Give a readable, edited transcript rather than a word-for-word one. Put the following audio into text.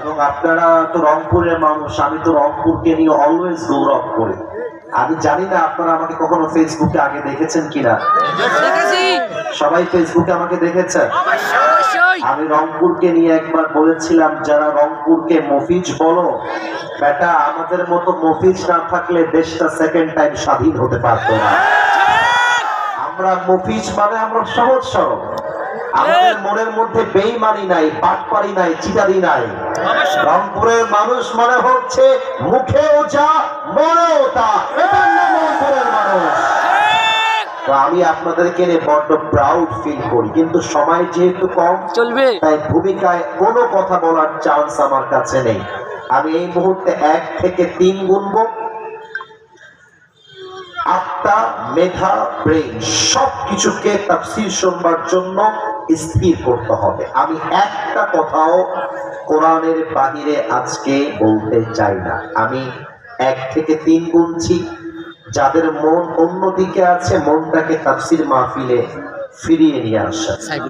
এবং আপনারা তো রংপুরের মানুষ, আমি তো রংপুরকে নিয়ে অলওয়েজ গৌরব করি। আমি জানি না আপনারা আমাকে কখনো ফেসবুকে আগে দেখেছেন কিনা। সবাই ফেসবুকে আমাকে দেখেছেন। আমি রংপুরকে নিয়ে একবার বলেছিলাম, যারা রংপুরকে মফিজ বলো, বেটা আমাদের মতো মফিজ না থাকলে দেশটা সেকেন্ড টাইম স্বাধীন হতে পারতো না। আমরা মফিজ মানে আমরা সহজ সরল, আমাদের মনের মধ্যে বেঈমানি নাই, পাটপাড়ি নাই, চিটারি নাই। রংপুরের মানুষ মানে হচ্ছে মুখেও যা মনেও তা, এটার নাম রংপুরের মানুষ। তো আমি আপনাদেরকে নিয়ে বড্ড প্রাউড ফিল করি, কিন্তু সময় যেহেতু কম চলবে, তাই ভূমিকায় কোনো কথা বলার চান্স আমার কাছে নেই। আমি এই মুহূর্তে 1 থেকে 3 গুনবো। আত্মা, মেধা, ব্রেন সবকিছুকে তাফসীর শুনবার জন্য স্থির করতে হবে। আমি একটা কথাও কোরআনের বাহিরে আজকে বলতে চাই না। আমি 1 থেকে 3 গুনছি। যাদের মন অন্যদিকে আছে, মনটাকে তাফসীর মাহফিলে ফিরিয়ে নিয়ে আসা।